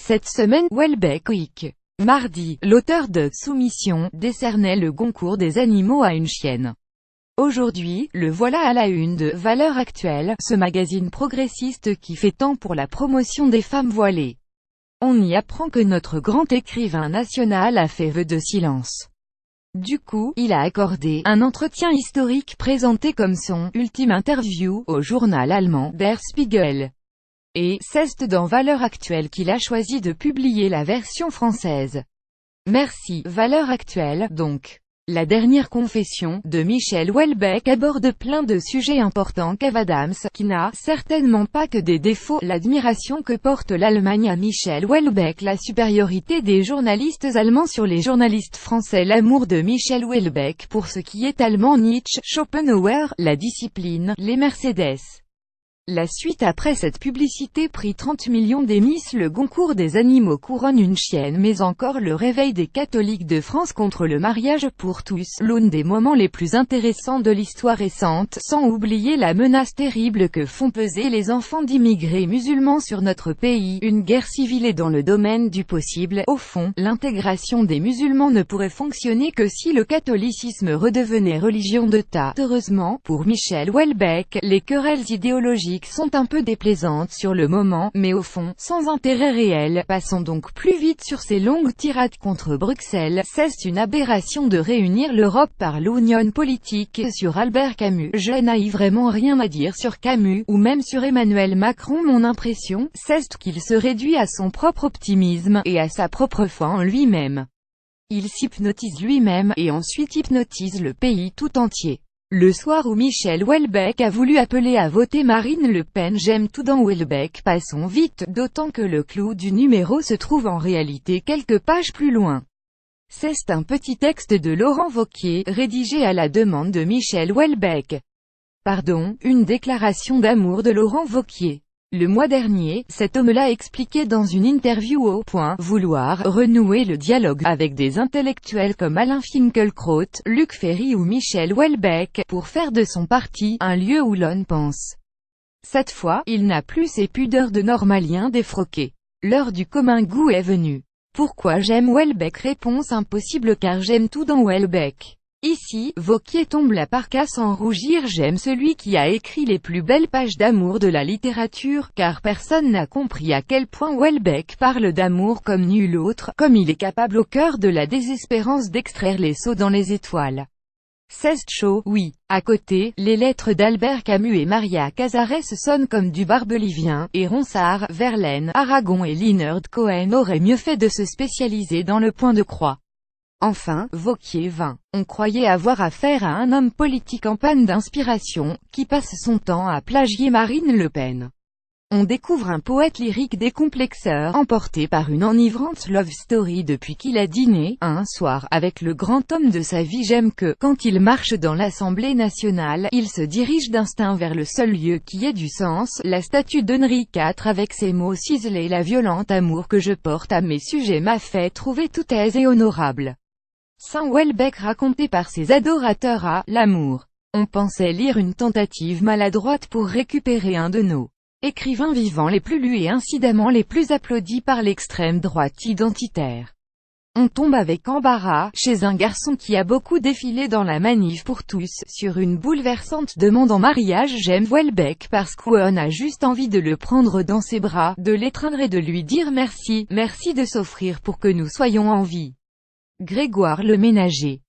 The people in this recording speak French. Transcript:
Cette semaine, Welbeck Week. Mardi, l'auteur de Soumission décernait le Goncourt des animaux à une chienne. Aujourd'hui, le voilà à la une de Valeurs Actuelles, ce magazine progressiste qui fait tant pour la promotion des femmes voilées. On y apprend que notre grand écrivain national a fait vœu de silence. Du coup, il a accordé un entretien historique présenté comme son « ultime interview » au journal allemand Der Spiegel. Et c'est dans Valeurs Actuelles qu'il a choisi de publier la version française. Merci, Valeurs Actuelles, donc. La dernière confession de Michel Houellebecq aborde plein de sujets importants qu'Eve Adams, qui n'a certainement pas que des défauts, l'admiration que porte l'Allemagne à Michel Houellebecq, la supériorité des journalistes allemands sur les journalistes français, l'amour de Michel Houellebecq pour ce qui est allemand, Nietzsche, Schopenhauer, la discipline, les Mercedes. La suite après cette publicité prit 30 millions d'Emmys, le Goncourt des animaux couronne une chienne, mais encore le réveil des catholiques de France contre le mariage pour tous, l'un des moments les plus intéressants de l'histoire récente, sans oublier la menace terrible que font peser les enfants d'immigrés musulmans sur notre pays, une guerre civile est dans le domaine du possible. Au fond, l'intégration des musulmans ne pourrait fonctionner que si le catholicisme redevenait religion d'État. Heureusement, pour Michel Houellebecq, les querelles idéologiques sont un peu déplaisantes sur le moment, mais au fond, sans intérêt réel. Passons donc plus vite sur ces longues tirades contre Bruxelles. C'est une aberration de réunir l'Europe par l'union politique. Sur Albert Camus, je n'ai vraiment rien à dire sur Camus, ou même sur Emmanuel Macron. Mon impression, c'est qu'il se réduit à son propre optimisme, et à sa propre foi en lui-même. Il s'hypnotise lui-même, et ensuite hypnotise le pays tout entier. Le soir où Michel Houellebecq a voulu appeler à voter Marine Le Pen, j'aime tout dans Houellebecq, passons vite, d'autant que le clou du numéro se trouve en réalité quelques pages plus loin. C'est un petit texte de Laurent Wauquiez, rédigé à la demande de Michel Houellebecq. Pardon, une déclaration d'amour de Laurent Wauquiez. Le mois dernier, cet homme-là expliquait dans une interview au Point vouloir renouer le dialogue avec des intellectuels comme Alain Finkielkraut, Luc Ferry ou Michel Houellebecq, pour faire de son parti un lieu où l'on pense. Cette fois, il n'a plus ses pudeurs de normalien défroqué. L'heure du commun goût est venue. Pourquoi j'aime Houellebecq? Réponse impossible car j'aime tout dans Houellebecq. Ici, Wauquiez tombe la parka sans rougir. J'aime celui qui a écrit les plus belles pages d'amour de la littérature, car personne n'a compris à quel point Houellebecq parle d'amour comme nul autre, comme il est capable au cœur de la désespérance d'extraire les sauts dans les étoiles. C'est chaud, oui. À côté, les lettres d'Albert Camus et Maria Cazares sonnent comme du barbelivien, et Ronsard, Verlaine, Aragon et Leonard Cohen auraient mieux fait de se spécialiser dans le point de croix. Enfin, Wauquiez vint. On croyait avoir affaire à un homme politique en panne d'inspiration, qui passe son temps à plagier Marine Le Pen. On découvre un poète lyrique décomplexeur, emporté par une enivrante love story depuis qu'il a dîné, un soir, avec le grand homme de sa vie. J'aime que, quand il marche dans l'Assemblée nationale, il se dirige d'instinct vers le seul lieu qui ait du sens, la statue d'Henri IV avec ses mots ciselés. La violente amour que je porte à mes sujets m'a fait trouver tout aise et honorable. Saint Houellebecq raconté par ses adorateurs à l'amour. On pensait lire une tentative maladroite pour récupérer un de nos écrivains vivants les plus lus et incidemment les plus applaudis par l'extrême droite identitaire. On tombe avec embarras, chez un garçon qui a beaucoup défilé dans la manif pour tous, sur une bouleversante demande en mariage. J'aime Houellebecq parce qu'on a juste envie de le prendre dans ses bras, de l'étreindre et de lui dire merci, merci de s'offrir pour que nous soyons en vie. Grégoire Le Ménager.